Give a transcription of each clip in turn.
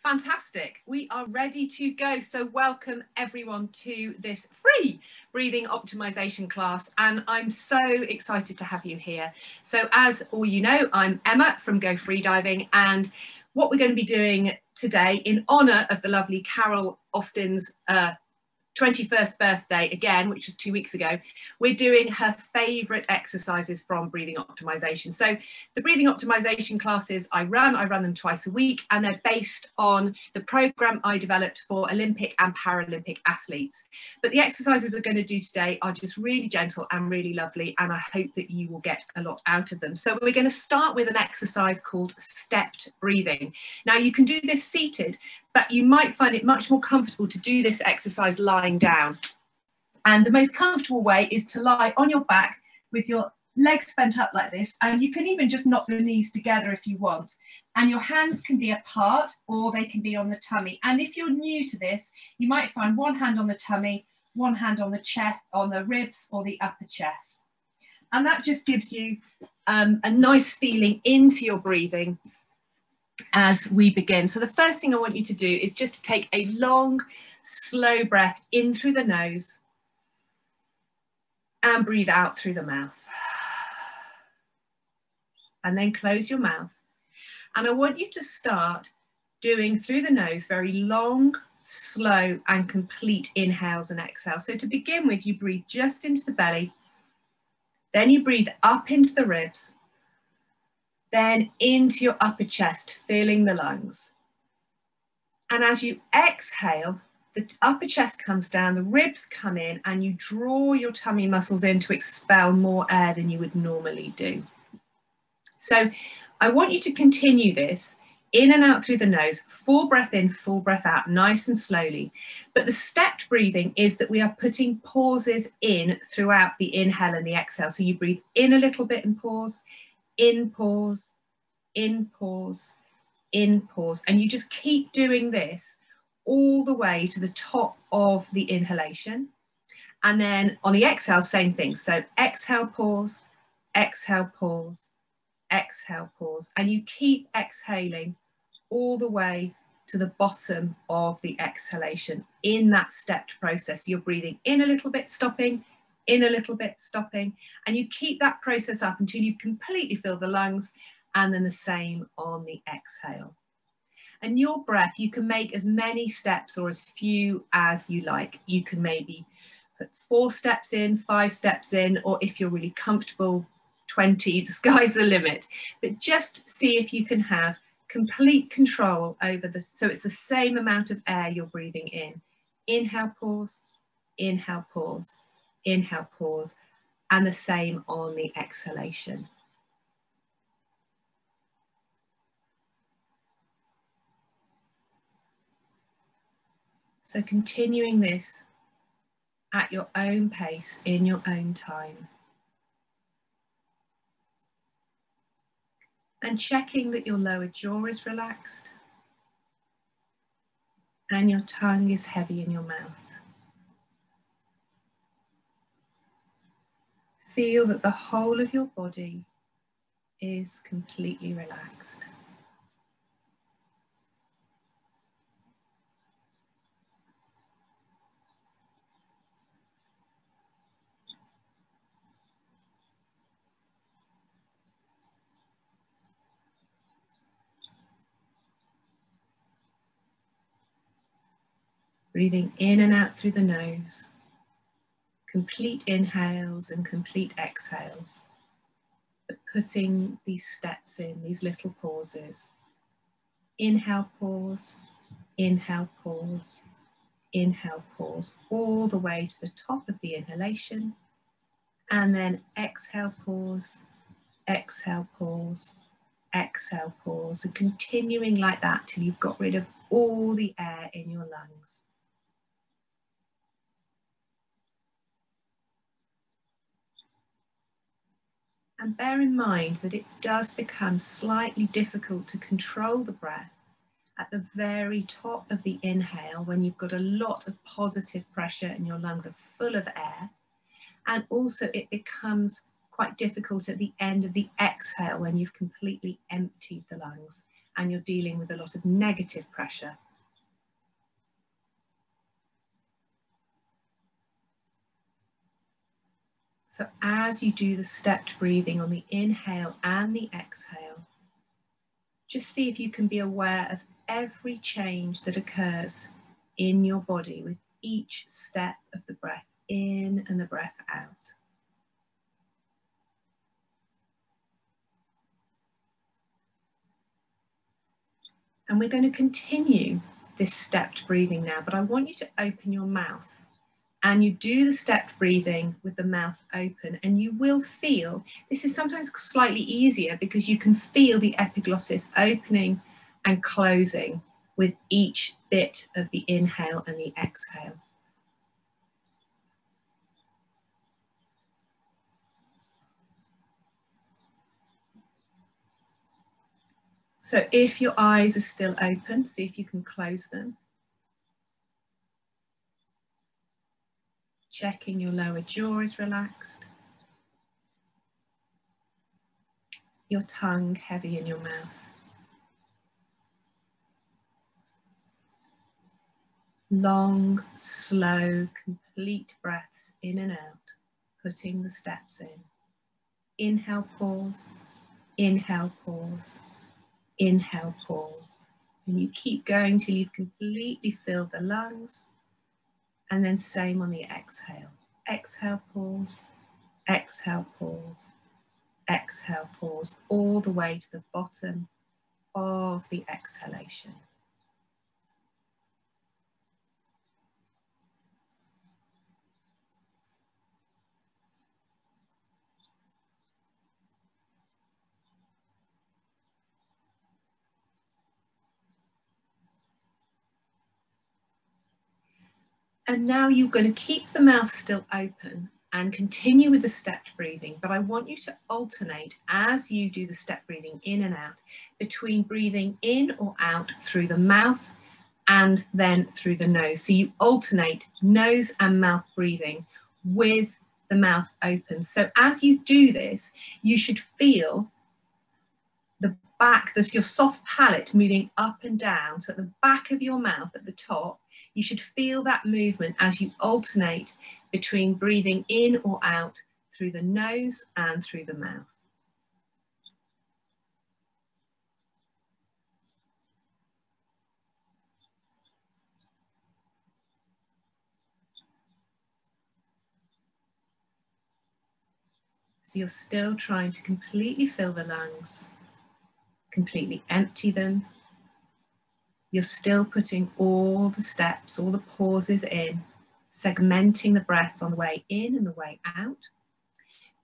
Fantastic. We are ready to go. So welcome everyone to this free breathing optimization class. And I'm so excited to have you here. So as all you know, I'm Emma from Go Freediving. And what we're going to be doing today in honor of the lovely Carol Austin's 21st birthday again, which was 2 weeks ago, we're doing her favorite exercises from breathing optimization. So the breathing optimization classes I run them twice a week, and they're based on the program I developed for Olympic and Paralympic athletes. But the exercises we're going to do today are just really gentle and really lovely, and I hope that you will get a lot out of them. So we're going to start with an exercise called stepped breathing. Now you can do this seated, but you might find it much more comfortable to do this exercise lying down. And the most comfortable way is to lie on your back with your legs bent up like this. And you can even just knock the knees together if you want. And your hands can be apart or they can be on the tummy. And if you're new to this, you might find one hand on the tummy, one hand on the chest, on the ribs or the upper chest. And that just gives you a nice feeling into your breathing as we begin. So the first thing I want you to do is just to take a long, slow breath in through the nose and breathe out through the mouth. And then close your mouth. And I want you to start doing through the nose very long, slow and complete inhales and exhales. So to begin with, you breathe just into the belly, then you breathe up into the ribs, then into your upper chest, filling the lungs. And as you exhale, the upper chest comes down, the ribs come in, and you draw your tummy muscles in to expel more air than you would normally do. So I want you to continue this in and out through the nose, full breath in, full breath out, nice and slowly. But the stepped breathing is that we are putting pauses in throughout the inhale and the exhale. So you breathe in a little bit and pause, in pause, in pause, in pause. And you just keep doing this all the way to the top of the inhalation. And then on the exhale, same thing. So exhale, pause, exhale, pause, exhale, pause. And you keep exhaling all the way to the bottom of the exhalation in that stepped process. You're breathing in a little bit, stopping, in a little bit, stopping, and you keep that process up until you've completely filled the lungs, and then the same on the exhale. And your breath, you can make as many steps or as few as you like. You can maybe put 4 steps in, 5 steps in, or if you're really comfortable, 20, the sky's the limit. But just see if you can have complete control over this. So it's the same amount of air you're breathing in. Inhale, pause, inhale, pause, inhale, pause, and the same on the exhalation. So continuing this at your own pace, in your own time. And checking that your lower jaw is relaxed and your tongue is heavy in your mouth. Feel that the whole of your body is completely relaxed. Breathing in and out through the nose. Complete inhales and complete exhales, but putting these steps in, these little pauses. Inhale, pause, inhale, pause, inhale, pause, all the way to the top of the inhalation, and then exhale, pause, exhale, pause, exhale, pause, and continuing like that till you've got rid of all the air in your lungs. And bear in mind that it does become slightly difficult to control the breath at the very top of the inhale when you've got a lot of positive pressure and your lungs are full of air. And also it becomes quite difficult at the end of the exhale when you've completely emptied the lungs and you're dealing with a lot of negative pressure. So as you do the stepped breathing on the inhale and the exhale, just see if you can be aware of every change that occurs in your body with each step of the breath in and the breath out. And we're going to continue this stepped breathing now, but I want you to open your mouth. And you do the stepped breathing with the mouth open, and you will feel, this is sometimes slightly easier because you can feel the epiglottis opening and closing with each bit of the inhale and the exhale. So if your eyes are still open, see if you can close them. Checking your lower jaw is relaxed. Your tongue heavy in your mouth. Long, slow, complete breaths in and out, putting the steps in. Inhale, pause. Inhale, pause. Inhale, pause. And you keep going till you've completely filled the lungs. And then same on the exhale. Exhale, pause. Exhale, pause. Exhale, pause, all the way to the bottom of the exhalation. And now you're going to keep the mouth still open and continue with the stepped breathing, but I want you to alternate as you do the stepped breathing in and out between breathing in or out through the mouth and then through the nose. So you alternate nose and mouth breathing with the mouth open. So as you do this, you should feel the back, there's your soft palate moving up and down. So at the back of your mouth at the top, you should feel that movement as you alternate between breathing in or out through the nose and through the mouth. So you're still trying to completely fill the lungs, completely empty them. You're still putting all the steps, all the pauses in, segmenting the breath on the way in and the way out.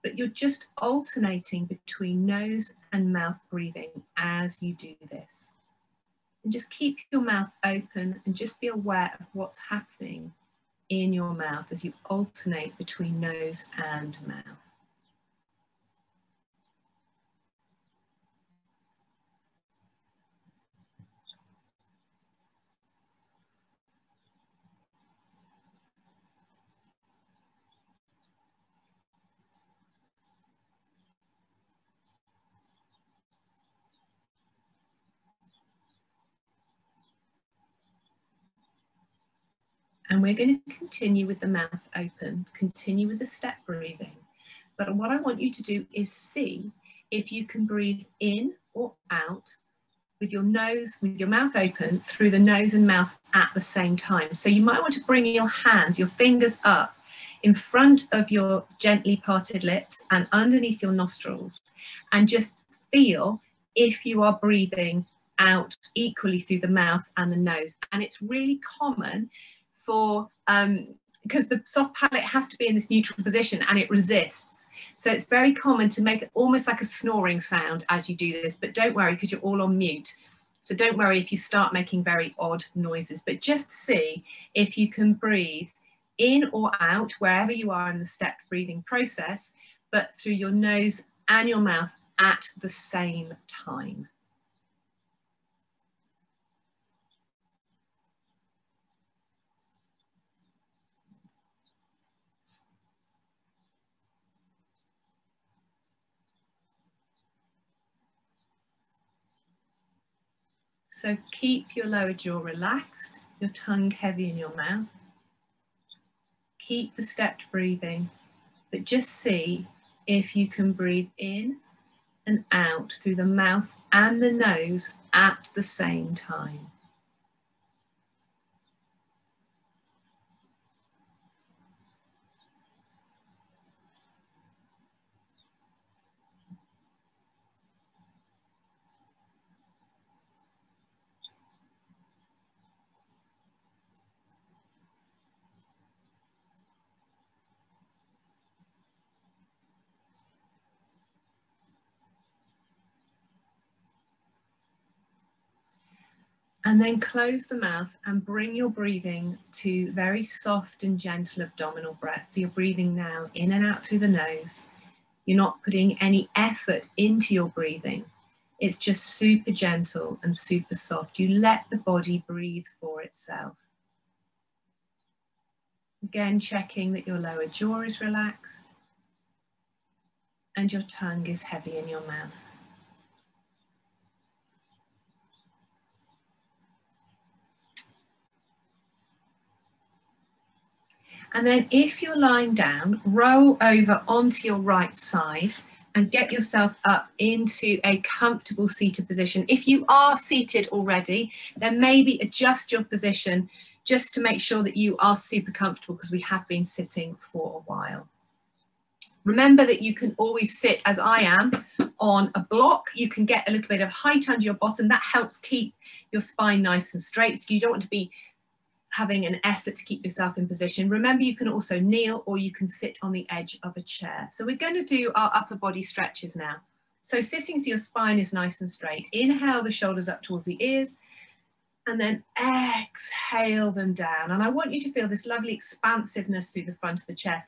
But you're just alternating between nose and mouth breathing as you do this. And just keep your mouth open and just be aware of what's happening in your mouth as you alternate between nose and mouth. And we're going to continue with the mouth open, continue with the step breathing. But what I want you to do is see if you can breathe in or out with your nose, with your mouth open through the nose and mouth at the same time. So you might want to bring your hands, your fingers up in front of your gently parted lips and underneath your nostrils, and just feel if you are breathing out equally through the mouth and the nose. And it's really common for, because the soft palate has to be in this neutral position and it resists. So it's very common to make it almost like a snoring sound as you do this, but don't worry because you're all on mute. So don't worry if you start making very odd noises, but just see if you can breathe in or out wherever you are in the stepped breathing process, but through your nose and your mouth at the same time. So keep your lower jaw relaxed, your tongue heavy in your mouth. Keep the stepped breathing, but just see if you can breathe in and out through the mouth and the nose at the same time. And then close the mouth and bring your breathing to very soft and gentle abdominal breaths. So you're breathing now in and out through the nose. You're not putting any effort into your breathing. It's just super gentle and super soft. You let the body breathe for itself. Again, checking that your lower jaw is relaxed and your tongue is heavy in your mouth. And then if you're lying down, roll over onto your right side and get yourself up into a comfortable seated position. If you are seated already, then maybe adjust your position just to make sure that you are super comfortable, because we have been sitting for a while. Remember that you can always sit, as I am, on a block. You can get a little bit of height under your bottom. That helps keep your spine nice and straight. So you don't want to be having an effort to keep yourself in position. Remember, you can also kneel or you can sit on the edge of a chair. So we're going to do our upper body stretches now. So sitting so your spine is nice and straight. Inhale the shoulders up towards the ears and then exhale them down. And I want you to feel this lovely expansiveness through the front of the chest.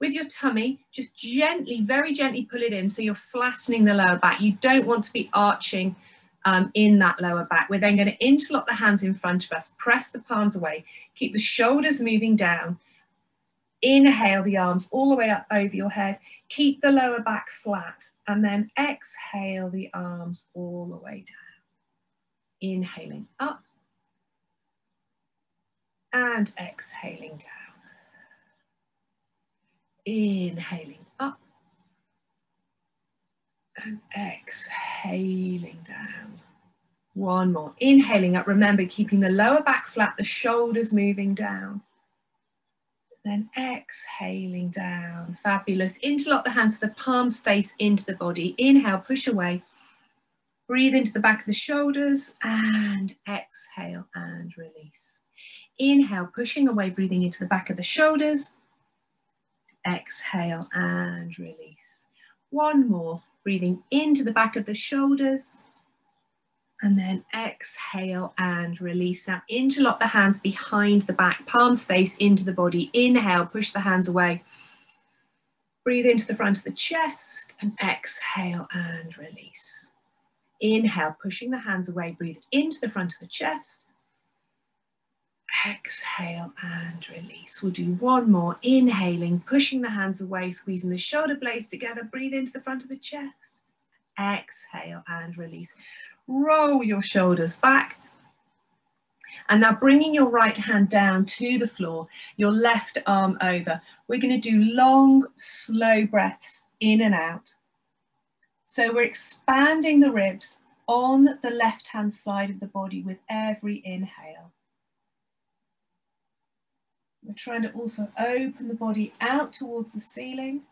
With your tummy, just gently, very gently pull it in so you're flattening the lower back. You don't want to be arching in that lower back. We're then going to interlock the hands in front of us, press the palms away, keep the shoulders moving down. Inhale the arms all the way up over your head, keep the lower back flat, and then exhale the arms all the way down. Inhaling up and exhaling down. Inhaling up and exhaling down. One more. Inhaling up. Remember, keeping the lower back flat, the shoulders moving down. Then exhaling down. Fabulous. Interlock the hands so the palms face into the body. Inhale, push away. Breathe into the back of the shoulders and exhale and release. Inhale, pushing away, breathing into the back of the shoulders. Exhale and release. One more. Breathing into the back of the shoulders. And then exhale and release. Now interlock the hands behind the back, palms face into the body. Inhale, push the hands away. Breathe into the front of the chest and exhale and release. Inhale, pushing the hands away, breathe into the front of the chest. Exhale and release. We'll do one more. Inhaling, pushing the hands away, squeezing the shoulder blades together. Breathe into the front of the chest. Exhale and release. Roll your shoulders back. And now bringing your right hand down to the floor, your left arm over. We're going to do long, slow breaths in and out. So we're expanding the ribs on the left-hand side of the body with every inhale. We're trying to also open the body out towards the ceiling,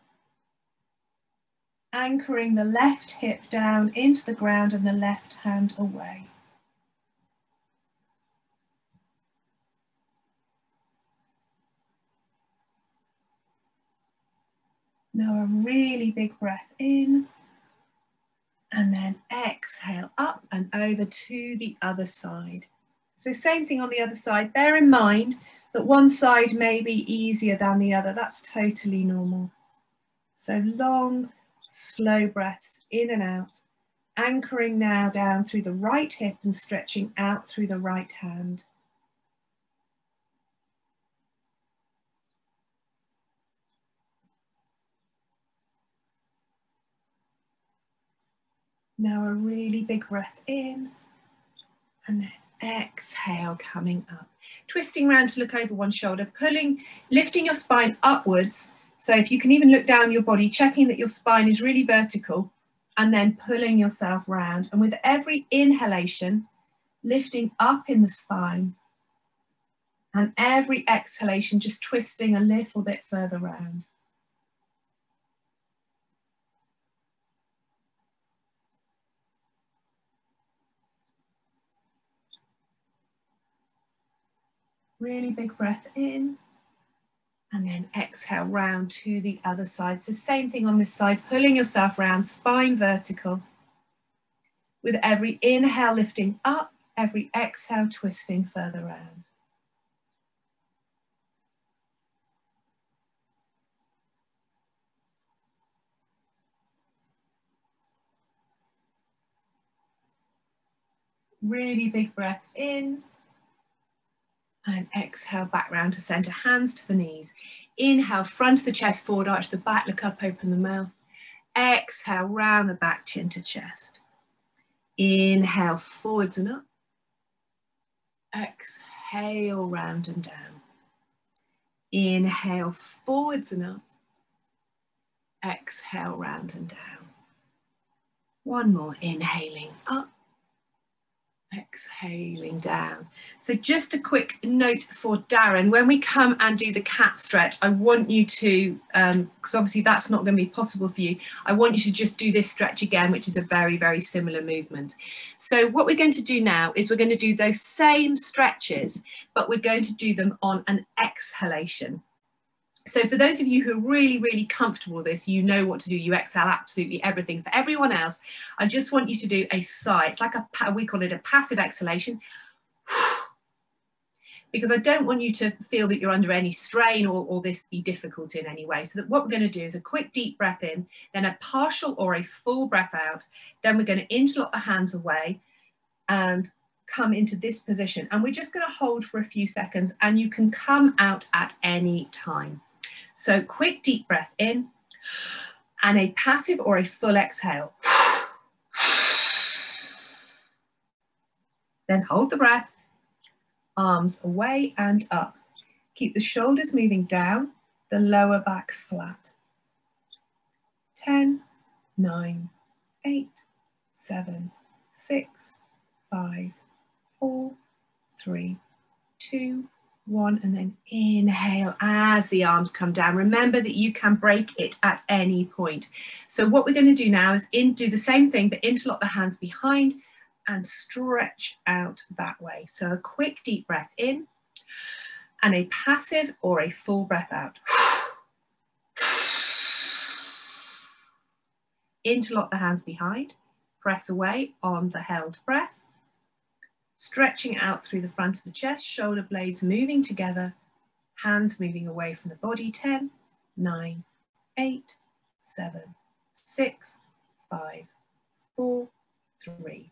anchoring the left hip down into the ground and the left hand away. Now a really big breath in, and then exhale up and over to the other side. So same thing on the other side. Bear in mind that one side may be easier than the other. That's totally normal. So long, slow breaths in and out, anchoring now down through the right hip and stretching out through the right hand. Now a really big breath in And then exhale, coming up. Twisting around to look over one shoulder, lifting your spine upwards. So if you can even look down your body, checking that your spine is really vertical, and then pulling yourself round. And with every inhalation, lifting up in the spine. And every exhalation, just twisting a little bit further round. Really big breath in. And then exhale round to the other side. So same thing on this side, pulling yourself round, spine vertical. With every inhale lifting up, every exhale twisting further round. Really big breath in. And exhale back round to center, hands to the knees. Inhale, front of the chest, forward arch the back, look up, open the mouth. Exhale, round the back, chin to chest. Inhale, forwards and up. Exhale, round and down. Inhale, forwards and up. Exhale, round and down. One more, inhaling up. Exhaling down. So just a quick note for Darren, when we come and do the cat stretch, I want you to, because obviously that's not going to be possible for you, I want you to just do this stretch again, which is a very, very similar movement. So what we're going to do now is we're going to do those same stretches, but we're going to do them on an exhalation. So for those of you who are really, really comfortable with this, you know what to do. You exhale absolutely everything. For everyone else, I just want you to do a sigh. It's like we call it a passive exhalation. Because I don't want you to feel that you're under any strain or this be difficult in any way. So that what we're going to do is a quick deep breath in, then a partial or a full breath out. Then we're going to interlock the hands away and come into this position. And we're just going to hold for a few seconds, and you can come out at any time. So quick deep breath in and a passive or a full exhale. Then hold the breath, arms away and up. Keep the shoulders moving down, the lower back flat. 10, 9, 8, 7, 6, 5, 4, 3, 2, 1, and then inhale as the arms come down. Remember that you can break it at any point. So what we're going to do now is do the same thing, but interlock the hands behind and stretch out that way. So a quick deep breath in and a passive or a full breath out. Interlock the hands behind, press away on the held breath. Stretching out through the front of the chest, shoulder blades moving together, hands moving away from the body. 10, 9, 8, 7, 6, 5, 4, 3,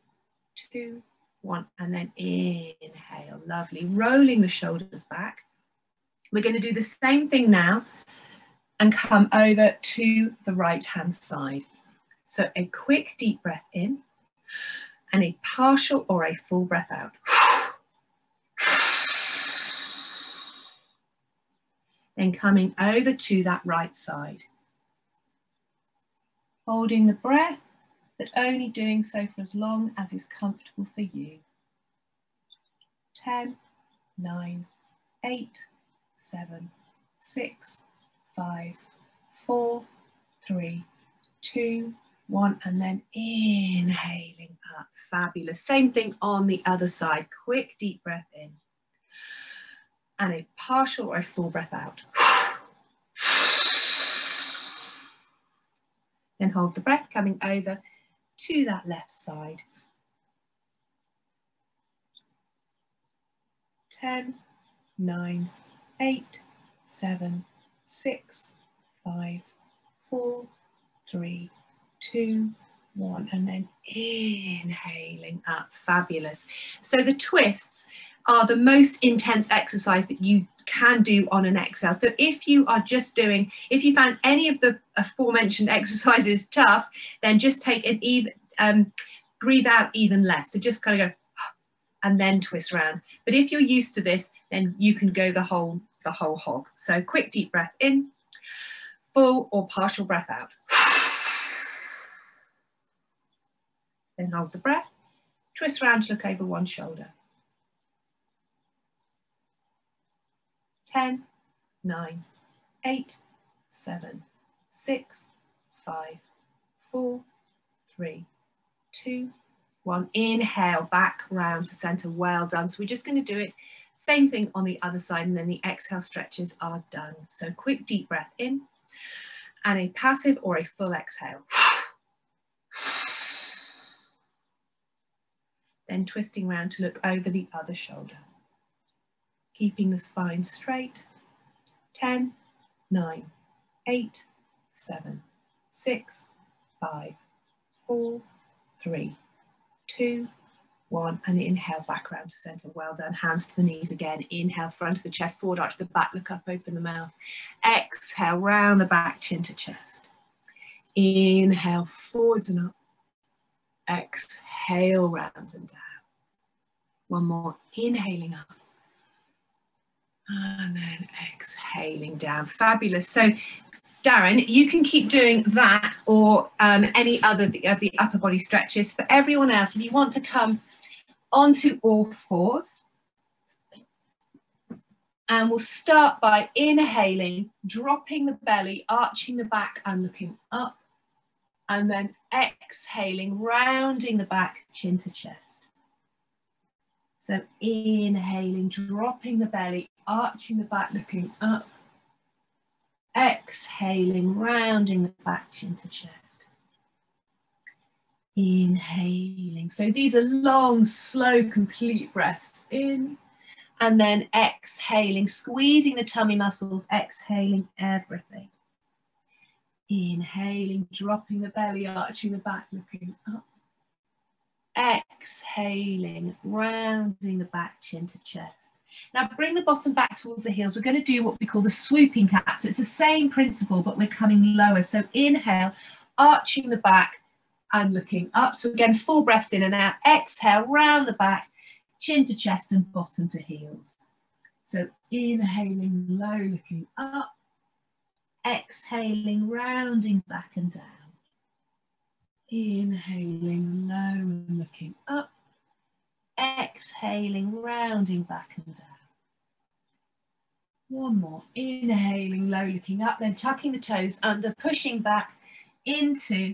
2, 1, and then inhale. Lovely. Rolling the shoulders back. We're going to do the same thing now and come over to the right hand side. So a quick deep breath in and a partial or a full breath out. Then coming over to that right side. Holding the breath, but only doing so for as long as is comfortable for you. 10, 9, 8, 7, 6, 5, 4, 3, 2, 1, and then inhaling up. Fabulous. Same thing on the other side. Quick deep breath in and a partial or a full breath out. Then hold the breath, coming over to that left side. 10, 9, 8, 7, 6, 5, 4, 3, 2, 1, and then inhaling up. Fabulous. So the twists are the most intense exercise that you can do on an exhale. So if you are just doing, if you found any of the aforementioned exercises tough, then just take an even, breathe out even less. So just kind of go and then twist round. But if you're used to this, then you can go the whole hog. So quick deep breath in, full or partial breath out. Then hold the breath, twist round to look over one shoulder. 10, 9, 8, 7, 6, 5, 4, 3, 2, 1. Inhale, back round to center. Well done. So we're just going to do it. Same thing on the other side, and then the exhale stretches are done. So quick deep breath in, and a passive or a full exhale. Then twisting round to look over the other shoulder. Keeping the spine straight. 10, 9, 8, 7, 6, 5, 4, 3, 2, 1. And inhale, back round to center. Well done. Hands to the knees again. Inhale, front of the chest, forward arch the back, look up, open the mouth. Exhale, round the back, chin to chest. Inhale, forwards and up. Exhale, round and down. One more, inhaling up. And then exhaling down. Fabulous. So, Darren, you can keep doing that or any other of the upper body stretches. For everyone else, if you want to come onto all fours, and we'll start by inhaling, dropping the belly, arching the back and looking up, and then exhaling, rounding the back, chin to chest. So inhaling, dropping the belly, arching the back, looking up. Exhaling, rounding the back, chin to chest. Inhaling. So these are long, slow, complete breaths in. And then exhaling, squeezing the tummy muscles, exhaling everything. Inhaling, dropping the belly, arching the back, looking up. Exhaling, rounding the back, chin to chest. Now bring the bottom back towards the heels. We're going to do what we call the swooping cat. So it's the same principle, but we're coming lower. So inhale, arching the back and looking up. So again, full breaths in and out. Exhale, round the back, chin to chest and bottom to heels. So inhaling low, looking up. Exhaling, rounding back and down. Inhaling low and looking up. Exhaling, rounding back and down. One more. Inhaling low, looking up, then tucking the toes under, pushing back into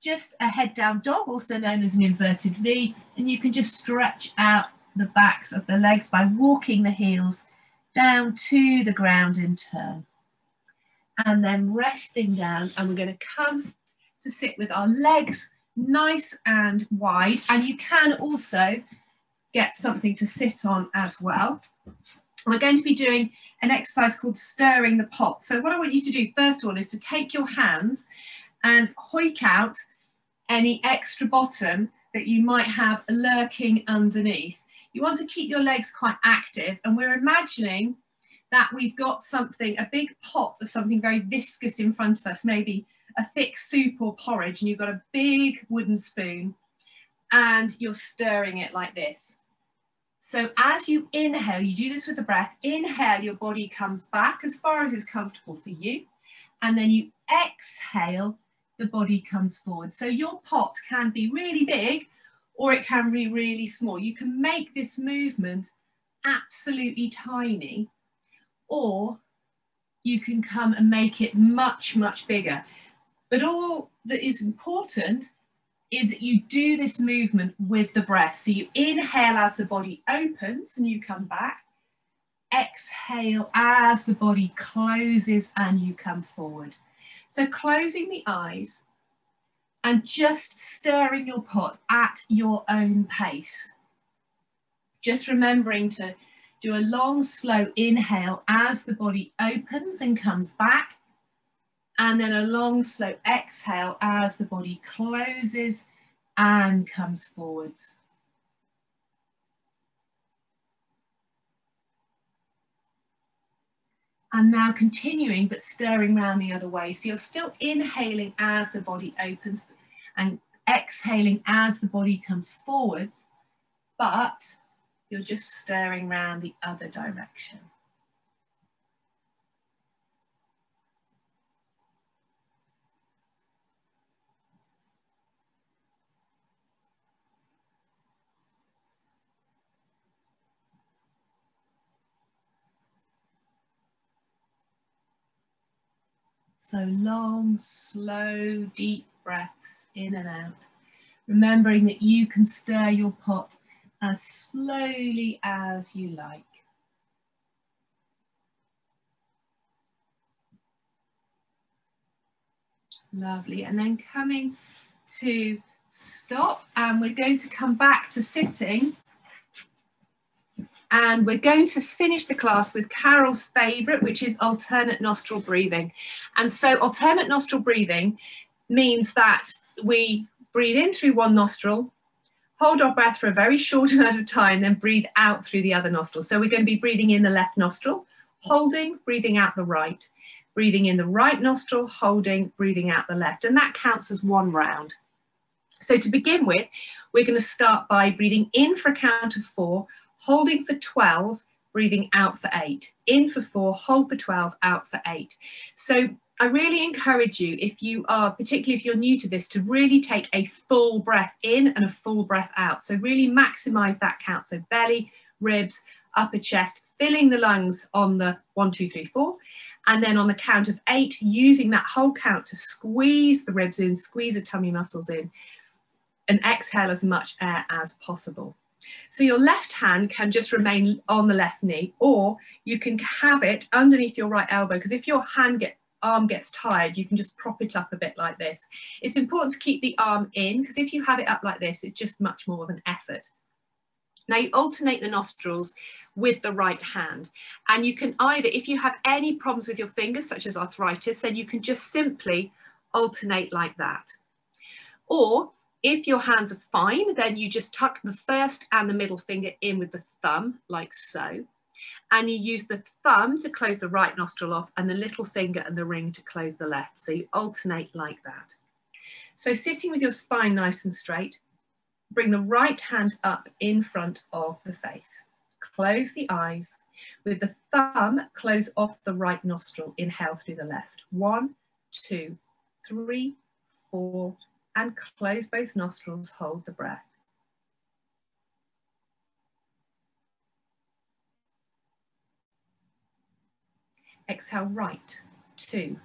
just a head down dog, also known as an inverted V. And you can just stretch out the backs of the legs by walking the heels down to the ground in turn. And then resting down, and we're going to come to sit with our legs nice and wide. And you can also get something to sit on as well. We're going to be doing an exercise called stirring the pot. So what I want you to do first of all is to take your hands and hoik out any extra bottom that you might have lurking underneath. You want to keep your legs quite active, and we're imagining that we've got something, a big pot of something very viscous in front of us, maybe a thick soup or porridge, and you've got a big wooden spoon and you're stirring it like this. So as you inhale, you do this with the breath, inhale, your body comes back as far as is comfortable for you. And then you exhale, the body comes forward. So your pot can be really big or it can be really small. You can make this movement absolutely tiny, or you can come and make it much, much bigger. But all that is important is that you do this movement with the breath. So you inhale as the body opens and you come back. Exhale as the body closes and you come forward. So closing the eyes and just stirring your pot at your own pace. Just remembering to do a long, slow inhale as the body opens and comes back. And then a long, slow exhale as the body closes and comes forwards. And now continuing, but stirring around the other way. So you're still inhaling as the body opens and exhaling as the body comes forwards, but you're just stirring around the other direction. So long, slow, deep breaths in and out, remembering that you can stir your pot as slowly as you like. Lovely. And then coming to stop, and we're going to come back to sitting. And we're going to finish the class with Carol's favourite, which is alternate nostril breathing. And so alternate nostril breathing means that we breathe in through one nostril, hold our breath for a very short amount of time, then breathe out through the other nostril. So we're going to be breathing in the left nostril, holding, breathing out the right, breathing in the right nostril, holding, breathing out the left. And that counts as one round. So to begin with, we're going to start by breathing in for a count of 4, holding for 12, breathing out for 8. In for 4, hold for 12, out for 8. So I really encourage you, if you are, particularly if you're new to this, to really take a full breath in and a full breath out. So really maximize that count. So belly, ribs, upper chest, filling the lungs on the 1, 2, 3, 4. And then on the count of 8, using that whole count to squeeze the ribs in, squeeze the tummy muscles in, and exhale as much air as possible. So your left hand can just remain on the left knee, or you can have it underneath your right elbow, because if your arm gets tired, you can just prop it up a bit like this. It's important to keep the arm in, because if you have it up like this, it's just much more of an effort. Now you alternate the nostrils with the right hand, and you can either, if you have any problems with your fingers, such as arthritis, then you can just simply alternate like that. Or if your hands are fine, then you just tuck the first and the middle finger in with the thumb, like so. And you use the thumb to close the right nostril off and the little finger and the ring to close the left. So you alternate like that. So sitting with your spine nice and straight, bring the right hand up in front of the face. Close the eyes. With the thumb, close off the right nostril. Inhale through the left. 1, 2, 3, 4, and close both nostrils, hold the breath. Exhale right, 2,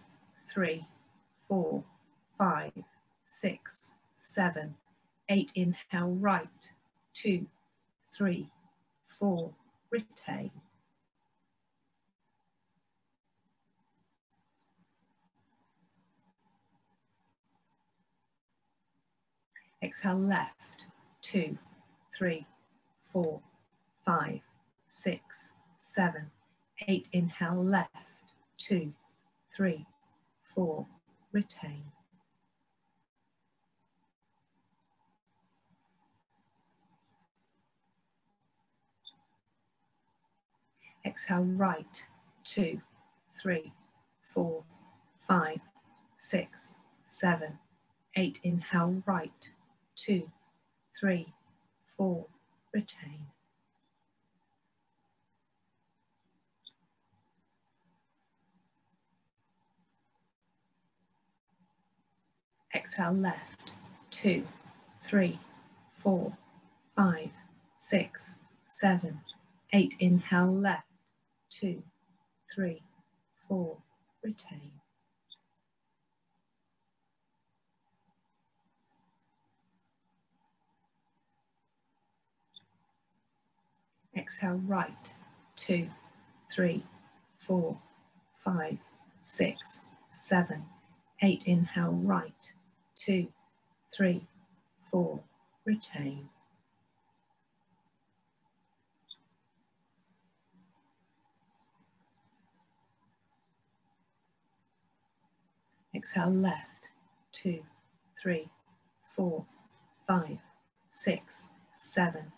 3, 4, 5, 6, 7, 8. Inhale right, 2, 3, 4, retain. Exhale left, 2, 3, 4, 5, 6, 7, 8. Inhale left, 2, 3, 4, retain. Exhale right, 2, 3, 4, 5, 6, 7, 8. Inhale right, 2, 3, 4, retain. Exhale left, 2, 3, 4, 5, 6, 7, 8. Inhale left, 2, 3, 4, retain. Exhale right, 2, 3, 4, 5, 6, 7, 8. Inhale right, 2, 3, 4, retain. Exhale left, 2, 3, 4, 5, 6, 7,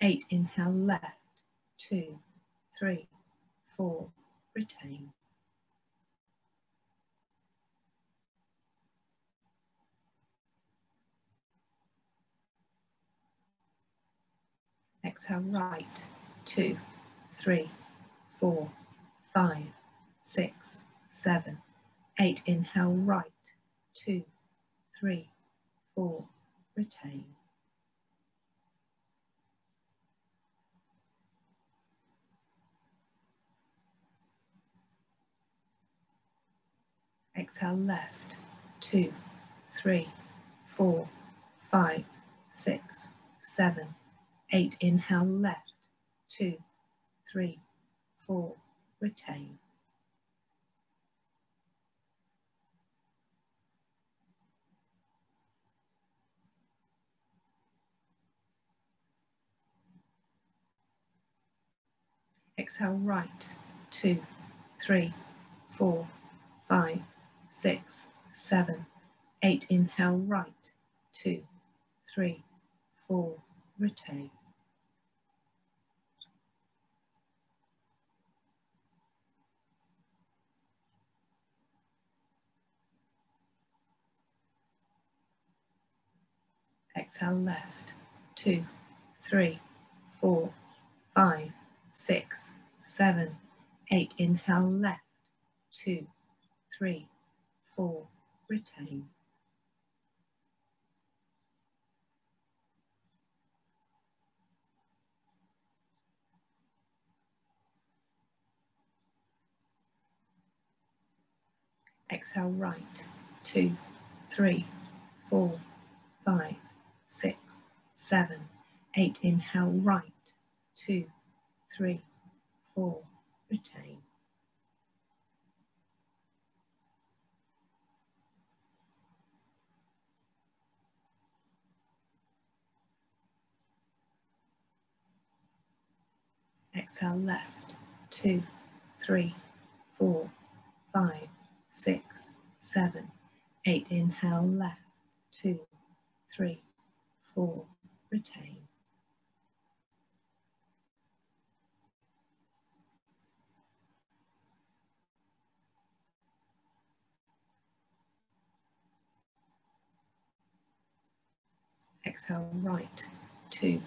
8. Inhale left, 2, 3, 4, retain. Exhale right, 2, 3, 4, 5, 6, 7, 8. Inhale right, 2, 3, 4, retain. Exhale left, 2, 3, 4, 5, 6, 7, 8. Inhale left, 2, 3, 4, retain. Exhale right, 2, 3, 4, 5, 6, 7, 8. Inhale right, 2, 3, 4, retain. Exhale left, 2, 3, 4, 5, 6, 7, 8. Inhale left, 2, 3, 4, retain. Exhale right, 2, 3, 4, 5, 6, 7, 8. Inhale right, 2, 3, 4, retain. Exhale left, 2, 3, 4, 5, 6, 7, 8. Inhale left, 2, 3, 4, retain. Exhale right, 2,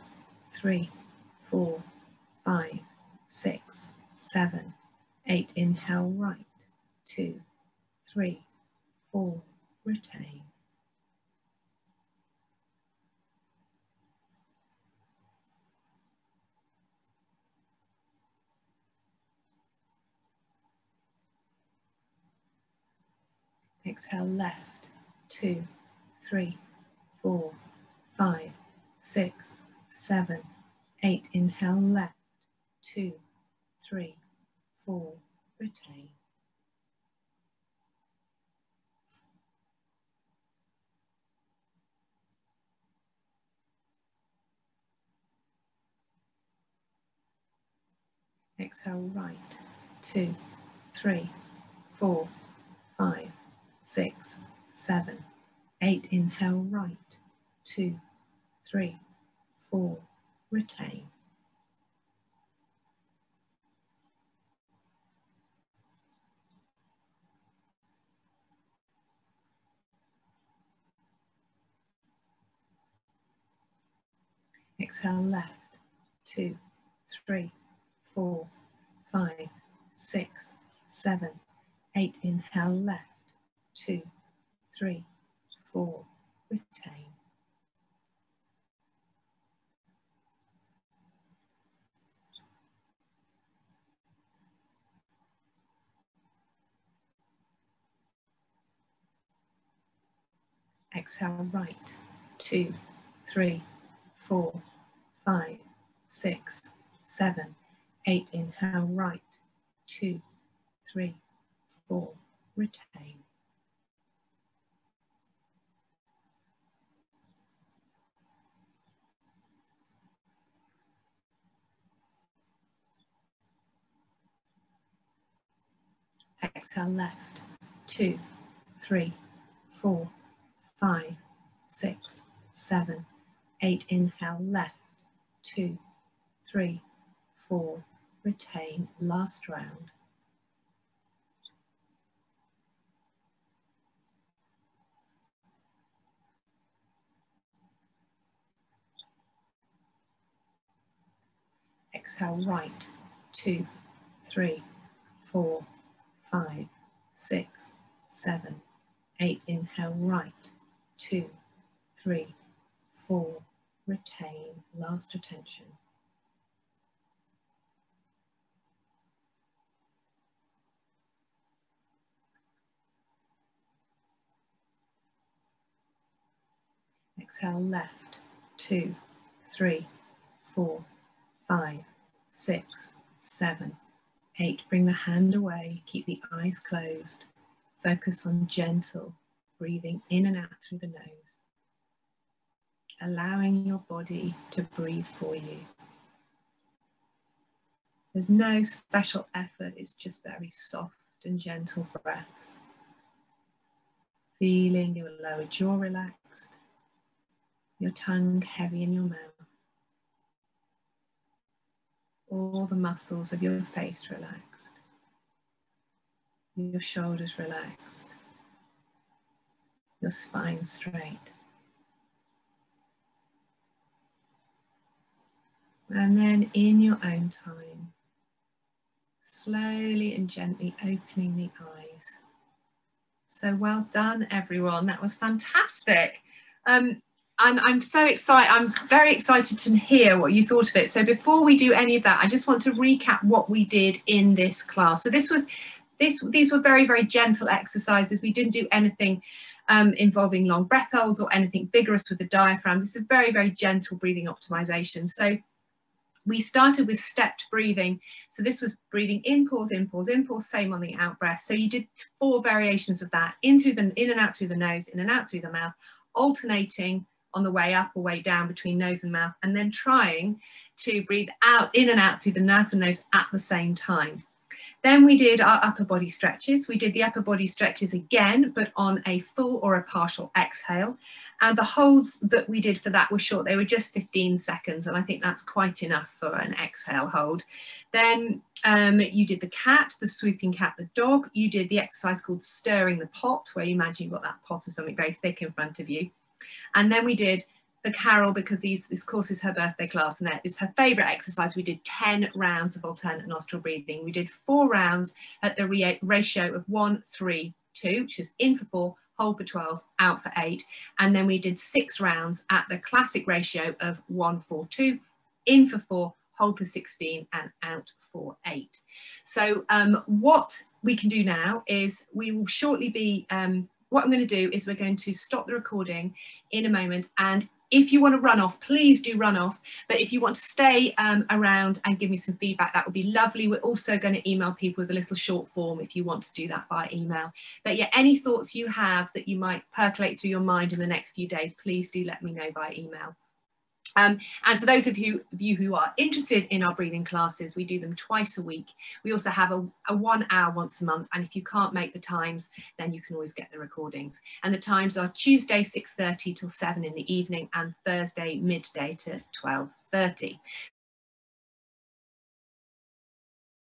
3, 4, 5, 6, 7, 8. Inhale right, 2, 3, 4, retain. Exhale left, 2, 3, 4, 5, 6, 7, 8. Inhale left, 2, 3, 4, retain. Exhale right, 2, 3, 4, 5, 6, 7, 8. Inhale right, 2, 3, 4, retain. Exhale left, 2, 3, 4, 5, 6, 7, 8. Inhale left, 2, 3, 4, retain. Exhale right, 2, 3, 4, 5, 6, 7, 8. Inhale right, 2, 3, 4, retain. Exhale left, 2, 3, 4, 5, 6, 7, 8. Inhale left, 2, 3, 4, retain. Last round. Exhale right, 2, 3, 4, 5, 6, 7, 8. Inhale right, 2, 3, 4. Retain, last retention. Exhale left, 2, 3, 4, 5, 6, 7, 8. Bring the hand away, keep the eyes closed. Focus on gentle breathing in and out through the nose, allowing your body to breathe for you. There's no special effort, it's just very soft and gentle breaths. Feeling your lower jaw relaxed, your tongue heavy in your mouth. All the muscles of your face relaxed, your shoulders relaxed, your spine straight. And then in your own time, slowly and gently opening the eyes. So well done, everyone. That was fantastic. And I'm so excited. I'm very excited to hear what you thought of it. So before we do any of that, I just want to recap what we did in this class. So these were very, very gentle exercises. We didn't do anything involving long breath holds or anything vigorous with the diaphragm. This is a very, very gentle breathing optimization. So we started with stepped breathing. So this was breathing in, pause, in, pause, in, pause, same on the out breath. So you did 4 variations of that, in and out through the nose, in and out through the mouth, alternating on the way up or way down between nose and mouth, and then trying to breathe out, in and out through the mouth and nose at the same time. Then we did our upper body stretches. We did the upper body stretches again, but on a full or a partial exhale. And the holds that we did for that were short. They were just 15 seconds. And I think that's quite enough for an exhale hold. Then you did the cat, the swooping cat, the dog. You did the exercise called stirring the pot, where you imagine you've got that pot of something very thick in front of you. And then we did for Carol, because this course is her birthday class and it's her favourite exercise, we did 10 rounds of alternate nostril breathing. We did 4 rounds at the ratio of 1, 3, 2, which is in for 4, hold for 12, out for 8. And then we did 6 rounds at the classic ratio of 1, 4, 2, in for 4, hold for 16 and out for 8. So what we can do now is we will shortly be, what I'm going to do is we're going to stop the recording in a moment, and if you want to run off, please do run off. But if you want to stay around and give me some feedback, that would be lovely. We're also going to email people with a little short form if you want to do that via email. But yeah, any thoughts you have that you might percolate through your mind in the next few days, please do let me know via email. And for those of you who are interested in our breathing classes, we do them twice a week. We also have a 1 hour once a month. And if you can't make the times, then you can always get the recordings. And the times are Tuesday, 6:30 till 7 in the evening, and Thursday, midday to 12:30.